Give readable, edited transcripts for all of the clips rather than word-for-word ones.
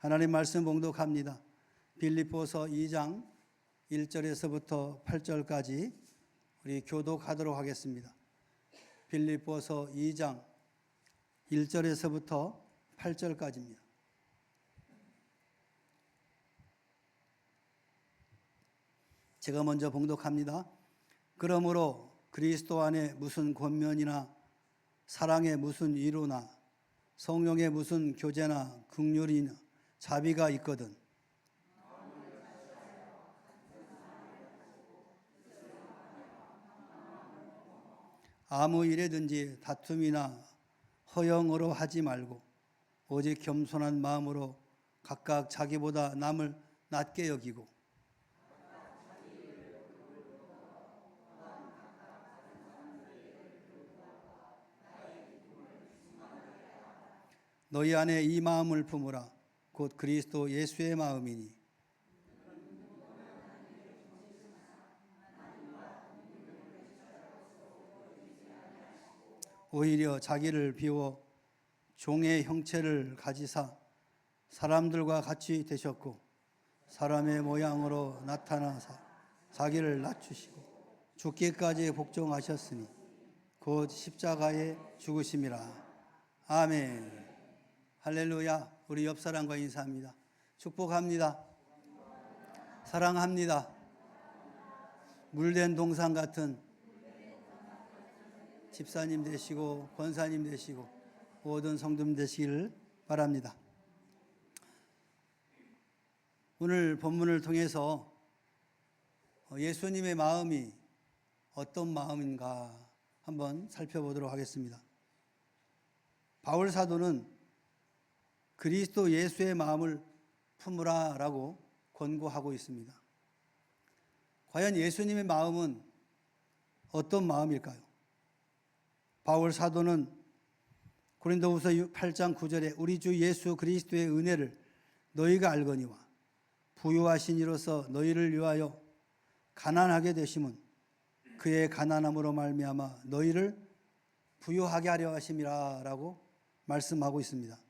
하나님 말씀 봉독합니다. 빌립보서 2장 1절에서부터 8절까지 우리 교독하도록 하겠습니다. 빌립보서 2장 1절에서부터 8절까지입니다. 제가 먼저 봉독합니다. 그러므로 그리스도 안에 무슨 권면이나 사랑의 무슨 위로나 성령의 무슨 교제나 긍휼이나 자비가 있거든 아무 일에든지 다툼이나 허영으로 하지 말고 오직 겸손한 마음으로 각각 자기보다 남을 낮게 여기고 너희 안에 이 마음을 품으라. 곧 그리스도 예수의 마음이니 오히려 자기를 비워 종의 형체를 가지사 사람들과 같이 되셨고 사람의 모양으로 나타나사 자기를 낮추시고 죽기까지 복종하셨으니 곧 십자가에 죽으심이라. 아멘. 할렐루야. 우리 옆 사람과 인사합니다. 축복합니다. 사랑합니다. 물된 동상 같은 집사님 되시고 권사님 되시고 모든 성도님 되시기를 바랍니다. 오늘 본문을 통해서 예수님의 마음이 어떤 마음인가 한번 살펴보도록 하겠습니다. 바울 사도는 그리스도 예수의 마음을 품으라 라고 권고하고 있습니다. 과연 예수님의 마음은 어떤 마음일까요? 바울 사도는 고린도후서 8장 9절에 우리 주 예수 그리스도의 은혜를 너희가 알거니와 부유하신 이로서 너희를 위하여 가난하게 되심은 그의 가난함으로 말미암아 너희를 부유하게 하려 하심이라 라고 말씀하고 있습니다.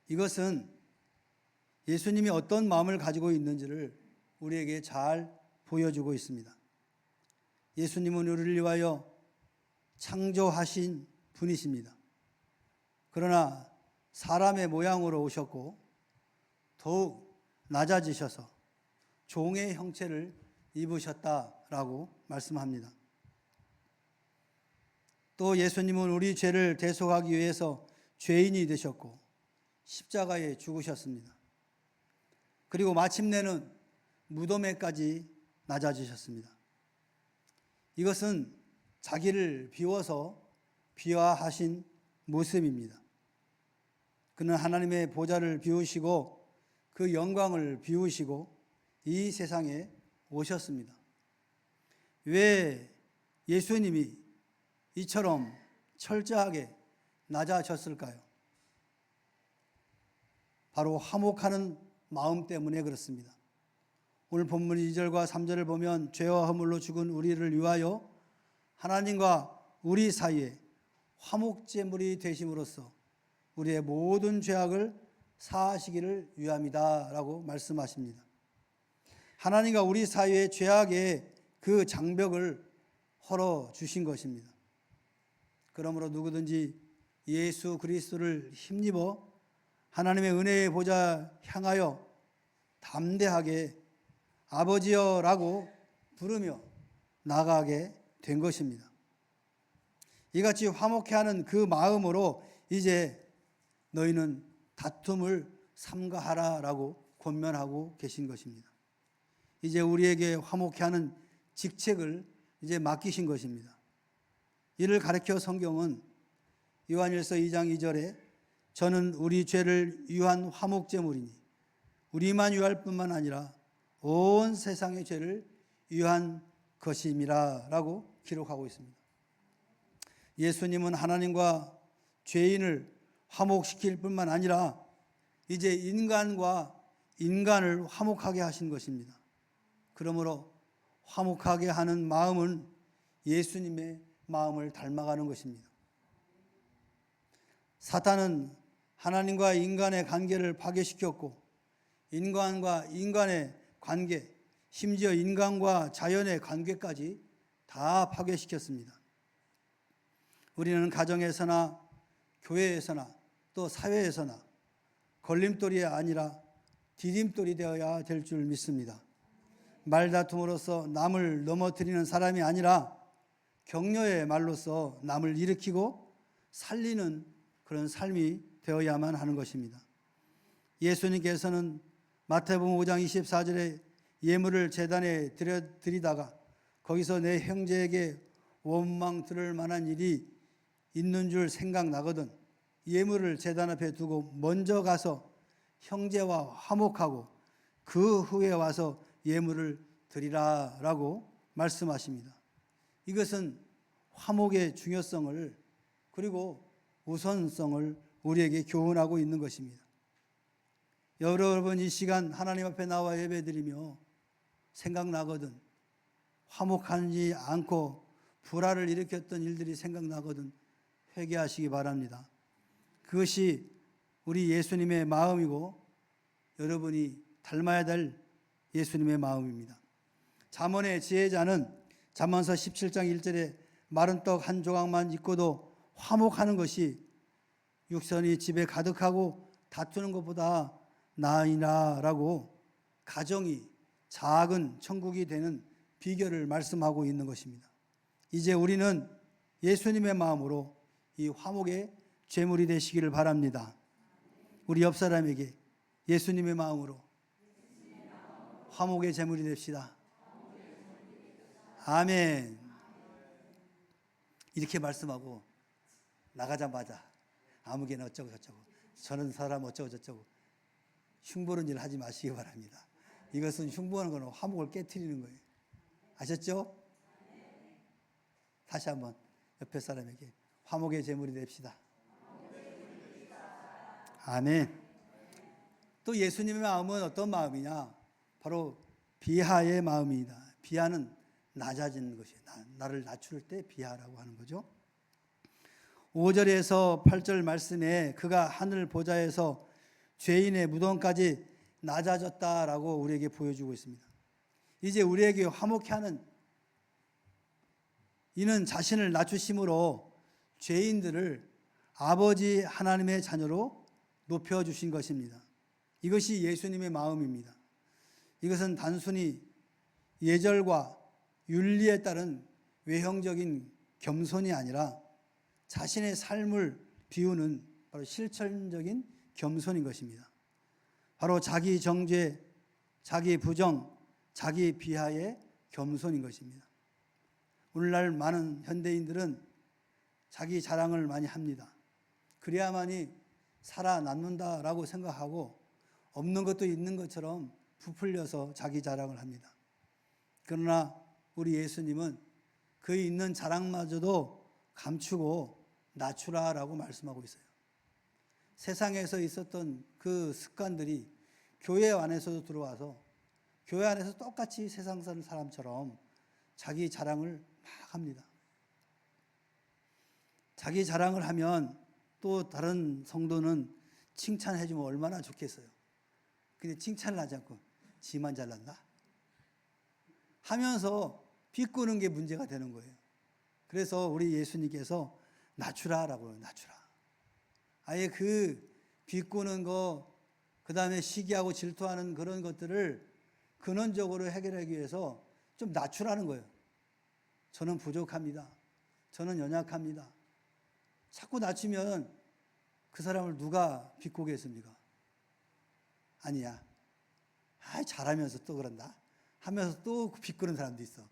이것은 예수님이 어떤 마음을 가지고 있는지를 우리에게 잘 보여주고 있습니다. 예수님은 우리를 위하여 창조하신 분이십니다. 그러나 사람의 모양으로 오셨고 더욱 낮아지셔서 종의 형체를 입으셨다라고 말씀합니다. 또 예수님은 우리 죄를 대속하기 위해서 죄인이 되셨고 십자가에 죽으셨습니다. 그리고 마침내는 무덤에까지 낮아지셨습니다. 이것은 자기를 비워서 비화하신 모습입니다. 그는 하나님의 보좌를 비우시고 그 영광을 비우시고 이 세상에 오셨습니다. 왜 예수님이 이처럼 철저하게 낮아졌을까요? 바로 화목하는 마음 때문에 그렇습니다. 오늘 본문 2절과 3절을 보면 죄와 허물로 죽은 우리를 위하여 하나님과 우리 사이에 화목제물이 되심으로써 우리의 모든 죄악을 사하시기를 위함이다 라고 말씀하십니다. 하나님과 우리 사이의 죄악의 그 장벽을 헐어주신 것입니다. 그러므로 누구든지 예수 그리스도를 힘입어 하나님의 은혜의 보좌 향하여 담대하게 아버지여 라고 부르며 나가게 된 것입니다. 이같이 화목해하는 그 마음으로 이제 너희는 다툼을 삼가하라 라고 권면하고 계신 것입니다. 이제 우리에게 화목해하는 직책을 이제 맡기신 것입니다. 이를 가르쳐 성경은 요한일서 2장 2절에 저는 우리 죄를 위한 화목제물이니 우리만 위할 뿐만 아니라 온 세상의 죄를 위한 것임이라 라고 기록하고 있습니다. 예수님은 하나님과 죄인을 화목시킬 뿐만 아니라 이제 인간과 인간을 화목하게 하신 것입니다. 그러므로 화목하게 하는 마음은 예수님의 마음을 닮아가는 것입니다. 사탄은 하나님과 인간의 관계를 파괴시켰고 인간과 인간의 관계, 심지어 인간과 자연의 관계까지 다 파괴시켰습니다. 우리는 가정에서나 교회에서나 또 사회에서나 걸림돌이 아니라 디딤돌이 되어야 될 줄 믿습니다. 말다툼으로써 남을 넘어뜨리는 사람이 아니라 격려의 말로써 남을 일으키고 살리는 그런 삶이 되어야만 하는 것입니다. 예수님께서는 마태복음 5장 24절에 예물을 제단에 드리다가 거기서 내 형제에게 원망 들을 만한 일이 있는 줄 생각나거든 예물을 제단 앞에 두고 먼저 가서 형제와 화목하고 그 후에 와서 예물을 드리라라고 말씀하십니다. 이것은 화목의 중요성을 그리고 우선성을 우리에게 교훈하고 있는 것입니다. 여러분 이 시간 하나님 앞에 나와 예배드리며 생각나거든 화목하지 않고 불화를 일으켰던 일들이 생각나거든 회개하시기 바랍니다. 그것이 우리 예수님의 마음이고 여러분이 닮아야 될 예수님의 마음입니다. 잠언의 지혜자는 잠언서 17장 1절에 마른 떡 한 조각만 있고도 화목하는 것이 육선이 집에 가득하고 다투는 것보다 나으니라라고 가정이 작은 천국이 되는 비결을 말씀하고 있는 것입니다. 이제 우리는 예수님의 마음으로 이 화목의 제물이 되시기를 바랍니다. 우리 옆 사람에게 예수님의 마음으로 화목의 제물이 됩시다. 아멘. 이렇게 말씀하고 나가자마자 아무개나 어쩌고 저쩌고 저런 사람 어쩌고 저쩌고 흉보는 일 하지 마시기 바랍니다. 이것은 흉보하는 것은 화목을 깨트리는 거예요. 아셨죠? 다시 한번 옆에 사람에게 화목의 제물이 됩시다. 아멘. 또 예수님의 마음은 어떤 마음이냐? 바로 비하의 마음이다. 비하는 낮아지는 것이에요. 나를 낮출 때 비하라고 하는 거죠. 5절에서 8절 말씀에 그가 하늘 보좌에서 죄인의 무덤까지 낮아졌다라고 우리에게 보여주고 있습니다. 이제 우리에게 화목해 하는 이는 자신을 낮추심으로 죄인들을 아버지 하나님의 자녀로 높여주신 것입니다. 이것이 예수님의 마음입니다. 이것은 단순히 예절과 윤리에 따른 외형적인 겸손이 아니라 자신의 삶을 비우는 바로 실천적인 겸손인 것입니다. 바로 자기 정죄, 자기 부정, 자기 비하의 겸손인 것입니다. 오늘날 많은 현대인들은 자기 자랑을 많이 합니다. 그래야만이 살아남는다라고 생각하고 없는 것도 있는 것처럼 부풀려서 자기 자랑을 합니다. 그러나 우리 예수님은 그 있는 자랑마저도 감추고 낮추라라고 말씀하고 있어요. 세상에서 있었던 그 습관들이 교회 안에서도 들어와서 교회 안에서 똑같이 세상 사는 사람처럼 자기 자랑을 막 합니다. 자기 자랑을 하면 또 다른 성도는 칭찬해 주면 얼마나 좋겠어요. 근데 칭찬을 하지 않고 지만 잘났나? 하면서 비꼬는 게 문제가 되는 거예요. 그래서 우리 예수님께서 낮추라라고 해요. 낮추라. 아예 그 비꼬는 거, 그 다음에 시기하고 질투하는 그런 것들을 근원적으로 해결하기 위해서 좀 낮추라는 거예요. 저는 부족합니다. 저는 연약합니다. 자꾸 낮추면 그 사람을 누가 비꼬겠습니까? 아니야. 잘하면서 또 그런다. 하면서 또 비꼬는 사람도 있어.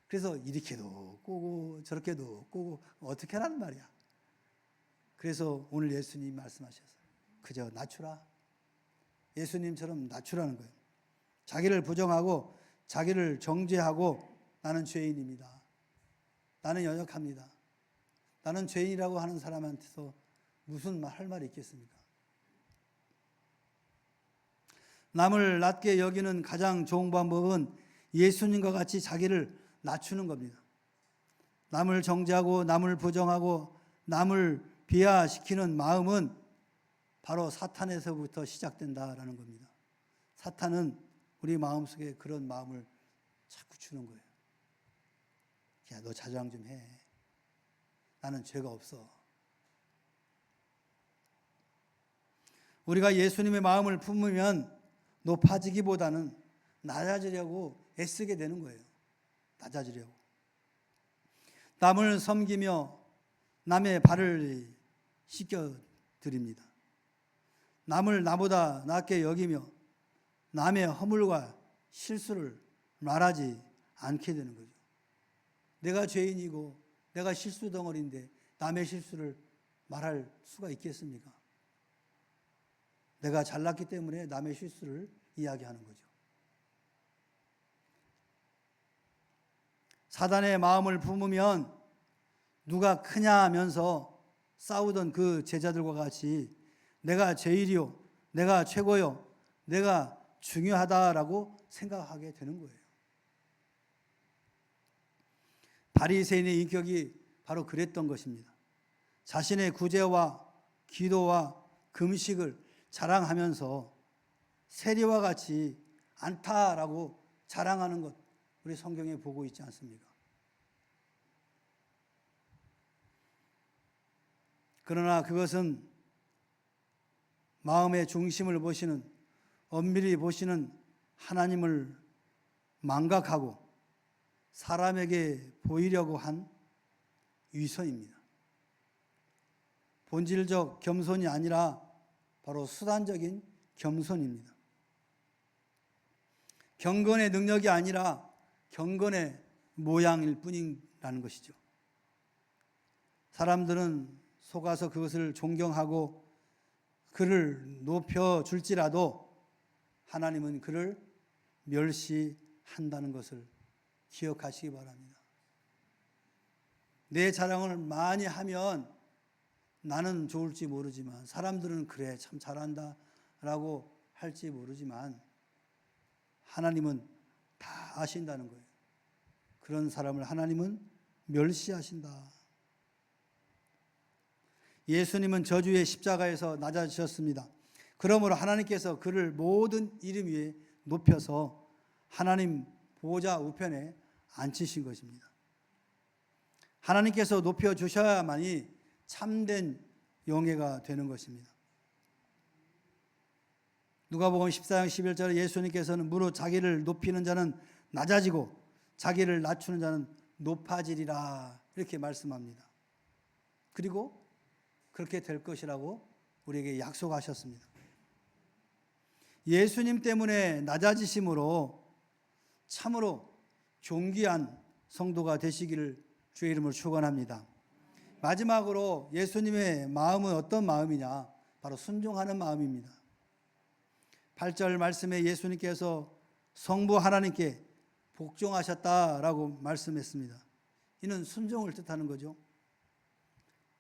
그래서 이렇게도 꼬고 저렇게도 꼬고 어떻게 하라는 말이야. 그래서 오늘 예수님 말씀하셨어요. 그저 낮추라. 예수님처럼 낮추라는 거예요. 자기를 부정하고 자기를 정죄하고 나는 죄인입니다. 나는 연약합니다. 나는 죄인이라고 하는 사람한테서 무슨 할 말이 있겠습니까? 남을 낮게 여기는 가장 좋은 방법은 예수님과 같이 자기를 낮추는 겁니다. 남을 정죄하고 남을 부정하고 남을 비하시키는 마음은 바로 사탄에서부터 시작된다라는 겁니다. 사탄은 우리 마음속에 그런 마음을 자꾸 주는 거예요. 야, 너 자장 좀 해. 나는 죄가 없어. 우리가 예수님의 마음을 품으면 높아지기보다는 낮아지려고 애쓰게 되는 거예요. 낮아지려고. 남을 섬기며 남의 발을 씻겨드립니다. 남을 나보다 낫게 여기며 남의 허물과 실수를 말하지 않게 되는 거죠. 내가 죄인이고 내가 실수 덩어리인데 남의 실수를 말할 수가 있겠습니까? 내가 잘났기 때문에 남의 실수를 이야기하는 거죠. 사단의 마음을 품으면 누가 크냐 하면서 싸우던 그 제자들과 같이 내가 제일이요, 내가 최고요, 내가 중요하다라고 생각하게 되는 거예요. 바리새인의 인격이 바로 그랬던 것입니다. 자신의 구제와 기도와 금식을 자랑하면서 세리와 같이 않다라고 자랑하는 것, 우리 성경에 보고 있지 않습니까? 그러나 그것은 마음의 중심을 보시는, 엄밀히 보시는 하나님을 망각하고 사람에게 보이려고 한 위선입니다. 본질적 겸손이 아니라 바로 수단적인 겸손입니다. 경건의 능력이 아니라 경건의 모양일 뿐이라는 것이죠. 사람들은 속아서 그것을 존경하고 그를 높여줄지라도 하나님은 그를 멸시한다는 것을 기억하시기 바랍니다. 내 자랑을 많이 하면 나는 좋을지 모르지만 사람들은 그래 참 잘한다 라고 할지 모르지만 하나님은 다 아신다는 거예요. 그런 사람을 하나님은 멸시하신다. 예수님은 저주의 십자가에서 낮아지셨습니다. 그러므로 하나님께서 그를 모든 이름 위에 높여서 하나님 보좌 우편에 앉히신 것입니다. 하나님께서 높여주셔야만이 참된 영예가 되는 것입니다. 누가복음 14장 11절에 예수님께서는 무릇 자기를 높이는 자는 낮아지고 자기를 낮추는 자는 높아지리라 이렇게 말씀합니다. 그리고 그렇게 될 것이라고 우리에게 약속하셨습니다. 예수님 때문에 낮아지심으로 참으로 존귀한 성도가 되시기를 주의 이름으로 축원합니다. 마지막으로 예수님의 마음은 어떤 마음이냐? 바로 순종하는 마음입니다. 8절 말씀에 예수님께서 성부 하나님께 복종하셨다라고 말씀했습니다. 이는 순종을 뜻하는 거죠.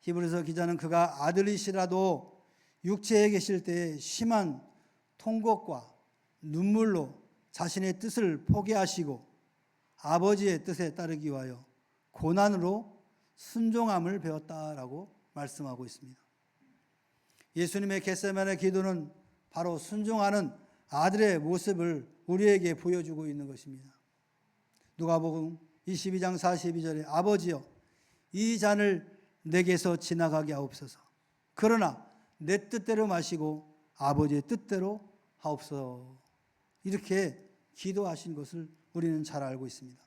히브리서 기자는 그가 아들이시라도 육체에 계실 때 심한 통곡과 눈물로 자신의 뜻을 포기하시고 아버지의 뜻에 따르기 위하여 고난으로 순종함을 배웠다라고 말씀하고 있습니다. 예수님의 겟세마네 기도는 바로 순종하는 아들의 모습을 우리에게 보여주고 있는 것입니다. 누가복음 22장 42절에 아버지여 이 잔을 내게서 지나가게 하옵소서. 그러나 내 뜻대로 마시고 아버지의 뜻대로 하옵소서. 이렇게 기도하신 것을 우리는 잘 알고 있습니다.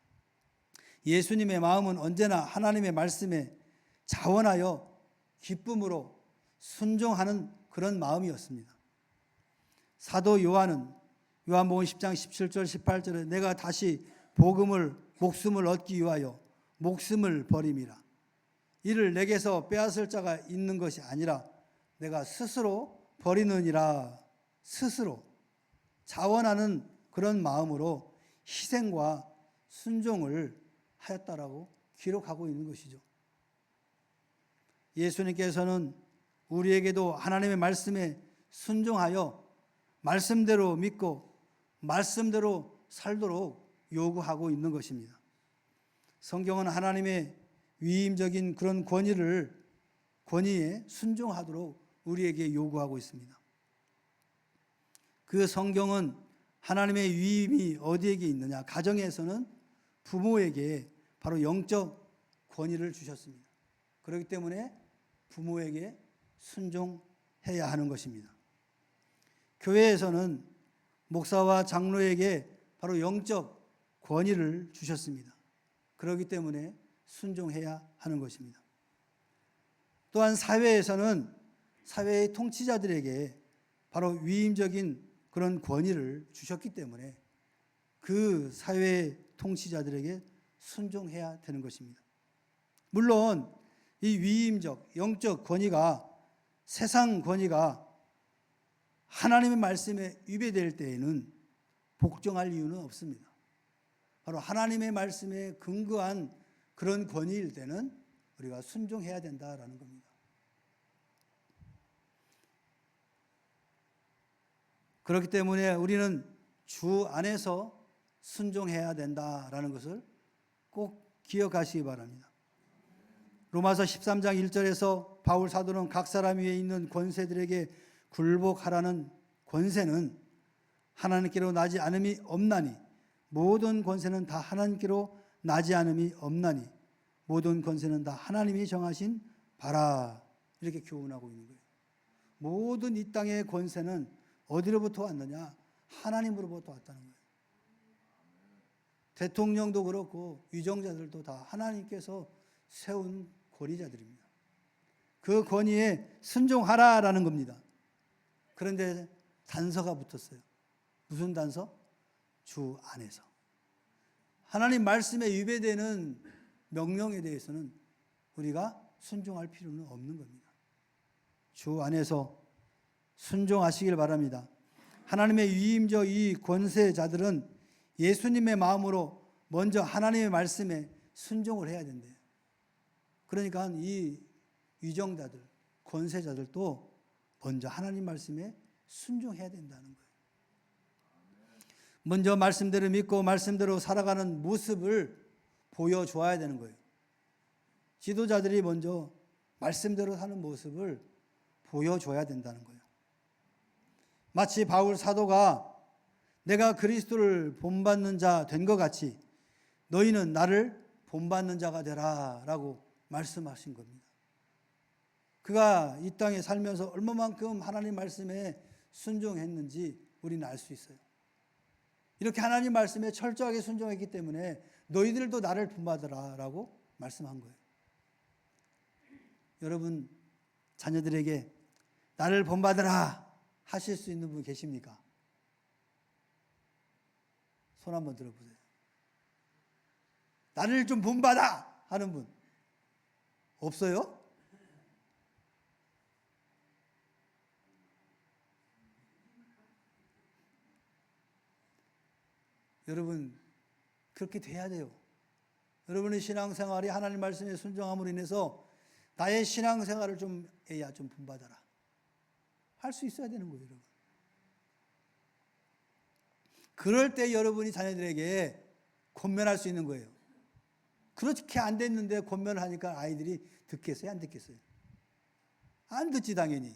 예수님의 마음은 언제나 하나님의 말씀에 자원하여 기쁨으로 순종하는 그런 마음이었습니다. 사도 요한은 요한복음 10장 17절 18절에 내가 다시 목숨을 얻기 위하여 목숨을 버림이라. 이를 내게서 빼앗을 자가 있는 것이 아니라 내가 스스로 버리느니라. 스스로 자원하는 그런 마음으로 희생과 순종을 하였다라고 기록하고 있는 것이죠. 예수님께서는 우리에게도 하나님의 말씀에 순종하여 말씀대로 믿고 말씀대로 살도록 요구하고 있는 것입니다. 성경은 하나님의 위임적인 그런 권위에 순종하도록 우리에게 요구하고 있습니다. 그 성경은 하나님의 위임이 어디에게 있느냐? 가정에서는 부모에게 바로 영적 권위를 주셨습니다. 그렇기 때문에 부모에게 순종해야 하는 것입니다. 교회에서는 목사와 장로에게 바로 영적 권위를 주셨습니다. 그렇기 때문에 순종해야 하는 것입니다. 또한 사회에서는 사회의 통치자들에게 바로 위임적인 그런 권위를 주셨기 때문에 그 사회의 통치자들에게 순종해야 되는 것입니다. 물론 이 위임적, 영적 권위가 세상 권위가 하나님의 말씀에 위배될 때에는 복종할 이유는 없습니다. 바로 하나님의 말씀에 근거한 그런 권위일 때는 우리가 순종해야 된다라는 겁니다. 그렇기 때문에 우리는 주 안에서 순종해야 된다라는 것을 꼭 기억하시기 바랍니다. 로마서 13장 1절에서 바울 사도는 각 사람 위에 있는 권세들에게 굴복하라는 권세는 하나님께로 나지 않음이 없나니 모든 권세는 다 하나님께로 나지 않음이 없나니 모든 권세는 다 하나님이 정하신 바라, 이렇게 교훈하고 있는 거예요. 모든 이 땅의 권세는 어디로부터 왔느냐? 하나님으로부터 왔다는 거예요. 대통령도 그렇고 위정자들도 다 하나님께서 세운 권위자들입니다. 그 권위에 순종하라라는 겁니다. 그런데 단서가 붙었어요. 무슨 단서? 주 안에서. 하나님 말씀에 위배되는 명령에 대해서는 우리가 순종할 필요는 없는 겁니다. 주 안에서 순종하시길 바랍니다. 하나님의 위임적 이 권세자들은 예수님의 마음으로 먼저 하나님의 말씀에 순종을 해야 된대요. 그러니까 이 위정자들, 권세자들도 먼저 하나님 말씀에 순종해야 된다는 거예요. 먼저 말씀대로 믿고 말씀대로 살아가는 모습을 보여줘야 되는 거예요. 지도자들이 먼저 말씀대로 사는 모습을 보여줘야 된다는 거예요. 마치 바울 사도가 내가 그리스도를 본받는 자 된 것 같이 너희는 나를 본받는 자가 되라 라고 말씀하신 겁니다. 그가 이 땅에 살면서 얼마만큼 하나님 말씀에 순종했는지 우리는 알 수 있어요. 이렇게 하나님 말씀에 철저하게 순종했기 때문에 너희들도 나를 본받으라 라고 말씀한 거예요. 여러분 자녀들에게 나를 본받으라 하실 수 있는 분 계십니까? 손 한번 들어보세요. 나를 좀 본받아 하는 분 없어요? 여러분 그렇게 돼야 돼요. 여러분의 신앙생활이 하나님 말씀에 순종함으로 인해서 나의 신앙생활을 좀 애야 좀 본받아라 할 수 있어야 되는 거예요. 여러분. 그럴 때 여러분이 자녀들에게 권면할 수 있는 거예요. 그렇게 안 됐는데 권면을 하니까 아이들이 듣겠어요? 안 듣겠어요? 안 듣지 당연히.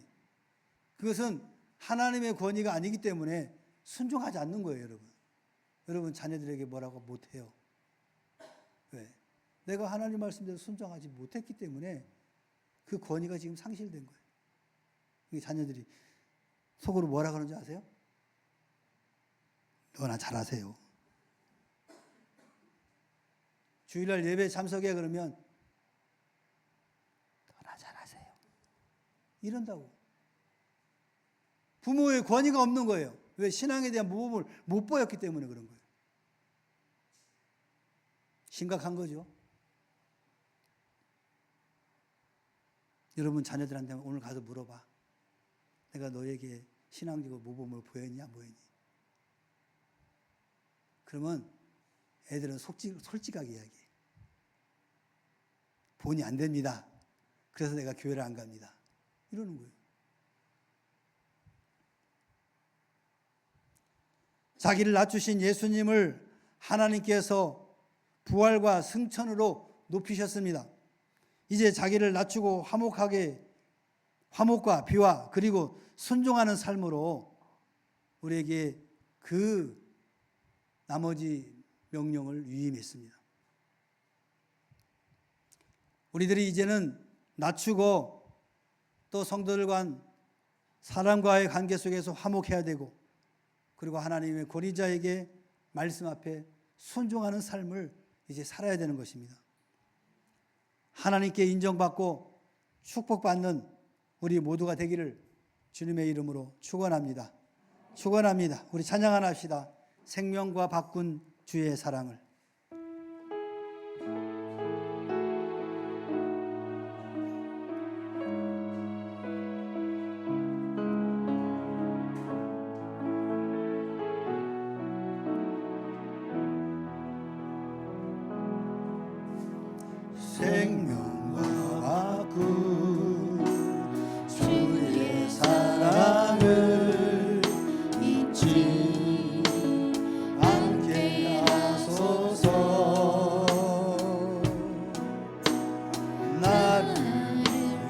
그것은 하나님의 권위가 아니기 때문에 순종하지 않는 거예요. 여러분. 여러분 자녀들에게 뭐라고 못해요. 왜? 내가 하나님 말씀대로 순종하지 못했기 때문에 그 권위가 지금 상실된 거예요. 자녀들이 속으로 뭐라 그러는지 아세요? 너나 잘하세요. 주일날 예배 참석해 그러면 너나 잘하세요. 이런다고. 부모의 권위가 없는 거예요. 왜? 신앙에 대한 모범을 못 보였기 때문에 그런 거예요. 심각한 거죠. 여러분 자녀들한테 오늘 가서 물어봐. 내가 너에게 신앙적으로 모범을 보였냐 안 보였니? 그러면 애들은 솔직하게 이야기해. 본이 안 됩니다. 그래서 내가 교회를 안 갑니다. 이러는 거예요. 자기를 낮추신 예수님을 하나님께서 부활과 승천으로 높이셨습니다. 이제 자기를 낮추고 화목하게 화목과 비와 그리고 순종하는 삶으로 우리에게 그 나머지 명령을 위임했습니다. 우리들이 이제는 낮추고 또 성도들 간 사람과의 관계 속에서 화목해야 되고, 그리고 하나님의 권위자에게 말씀 앞에 순종하는 삶을 이제 살아야 되는 것입니다. 하나님께 인정받고 축복받는 우리 모두가 되기를 주님의 이름으로 축원합니다. 축원합니다. 우리 찬양 하나 합시다. 생명과 바꾼 주의 사랑을. 생명과 바꾼 주의 사랑을 잊지 않게 하소서. 나를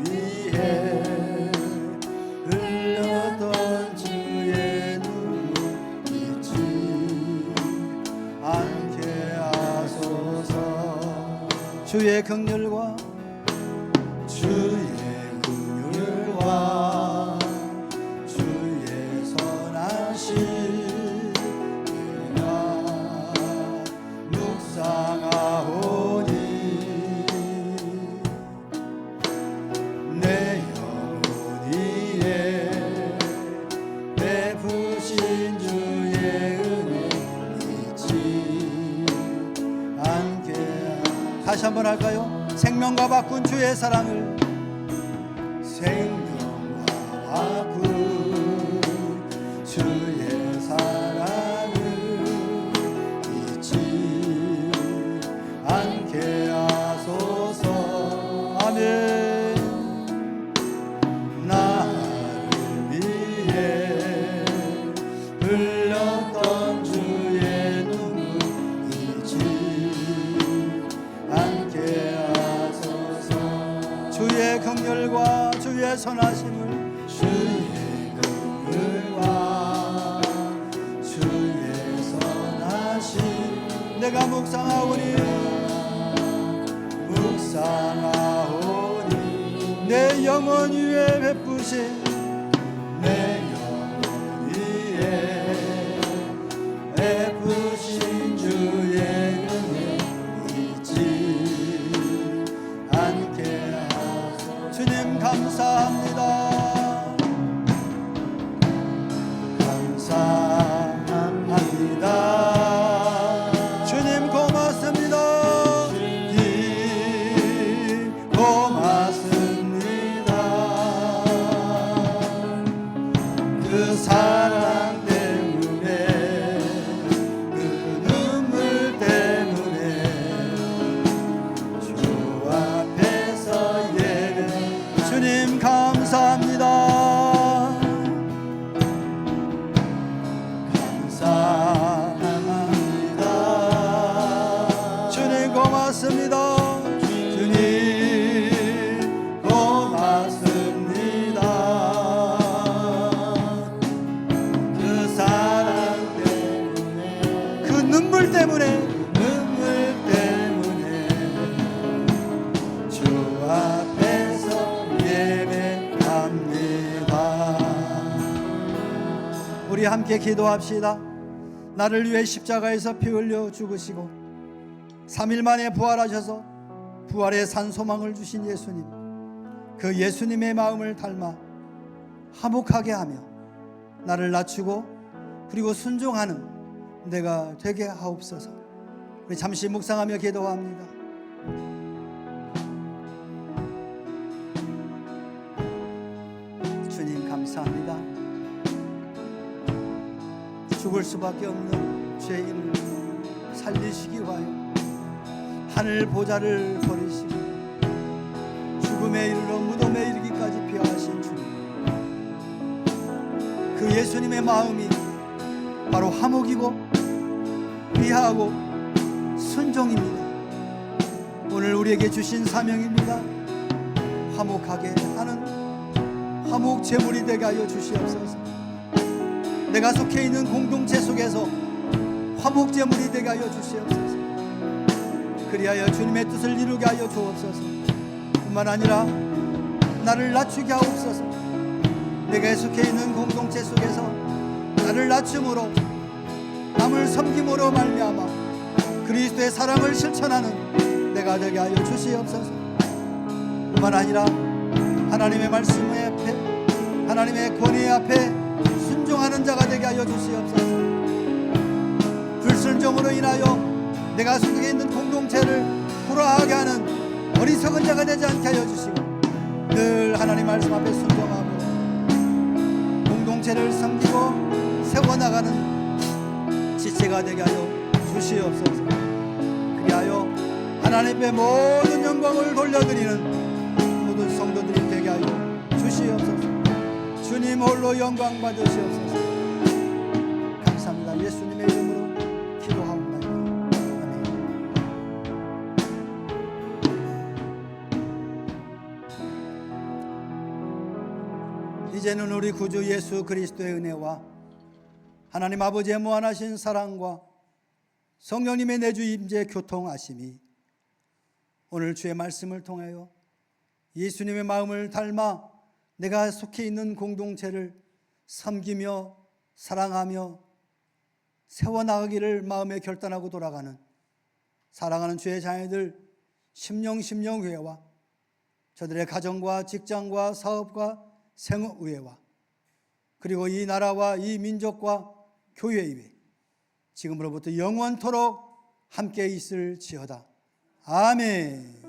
위해 흘렸던 주의 눈물 잊지 않게 하소서. 주의 긍휼과 주의 선하심 내가 묵상하오니 내 영혼이에 베푸신 주의 은혜 잊지 않게. 다시 한번 할까요? 생명과 바꾼 주의 사랑을. 생명과 바꾼 주의 사랑을 잊지 않게 하소서. 아멘. 나를 위해 흘렸던 주의 눈물 잊지 않게 하소서. 주의 긍휼과 주의 선하심을, 주의 긍휼과 주의 선하심 내가 묵상하오니 내 영혼 위에 베푸신 내 영혼 위에 베푸신 주의 은혜 잊지 않게 하소서. 주님 감사합니다. 감사합니다. 주님 고맙습니다. 주님 고맙습니다. 그 사랑 때문에 그 눈물 때문에 주 앞에서 예배. 주님 감사합니다. 감사합니다. 주님 고맙습니다. 주님 고맙습니다. 그 사랑 때문에 그 눈물 때문에 주 앞에서 예배합니다. 우리 함께 기도합시다. 나를 위해 십자가에서 피 흘려 죽으시고 3일 만에 부활하셔서 부활의 산 소망을 주신 예수님, 그 예수님의 마음을 닮아 화목하게 하며 나를 낮추고 그리고 순종하는 내가 되게 하옵소서. 우리 잠시 묵상하며 기도합니다. 주님 감사합니다. 죽을 수밖에 없는 죄인을 살리시기 위하여 하늘 보좌를 버리시고 죽음에 이르러 무덤에 이르기까지 피하신 주님, 그 예수님의 마음이 바로 화목이고 비하고 순종입니다. 오늘 우리에게 주신 사명입니다. 화목하게 하는 화목 제물이 되게 하여 주시옵소서. 내가 속해 있는 공동체 속에서 화목 제물이 되게 하여 주시옵소서. 그리하여 주님의 뜻을 이루게 하여 주옵소서. 뿐만 아니라 나를 낮추게 하옵소서. 내가 속해 있는 공동체 속에서 나를 낮춤으로 남을 섬김으로 말미암아 그리스도의 사랑을 실천하는 내가 되게 하여 주시옵소서. 뿐만 아니라 하나님의 말씀 앞에 하나님의 권위 앞에 순종하는 자가 되게 하여 주시옵소서. 불순종으로 인하여 내가 속에 있는 공동체를 불화하게 하는 어리석은 자가 되지 않게 하여 주시고 늘 하나님 말씀 앞에 순종하고 공동체를 섬기고 세워나가는 지체가 되게 하여 주시옵소서. 그리하여 하나님 앞에 모든 영광을 돌려드리는 모든 성도들이 되게 하여 주시옵소서. 주님 홀로 영광 받으시옵소서. 감사합니다. 예수님의 이름으로 기도하옵나이다. 아멘. 이제는 우리 구주 예수 그리스도의 은혜와 하나님 아버지의 무한하신 사랑과 성령님의 내주 임재 교통하심이 오늘 주의 말씀을 통하여 예수님의 마음을 닮아 내가 속해 있는 공동체를 섬기며 사랑하며 세워나가기를 마음에 결단하고 돌아가는 사랑하는 주의 자녀들 심령회와 저들의 가정과 직장과 사업과 생업의회와 그리고 이 나라와 이 민족과 교회의회 지금으로부터 영원토록 함께 있을지어다. 아멘.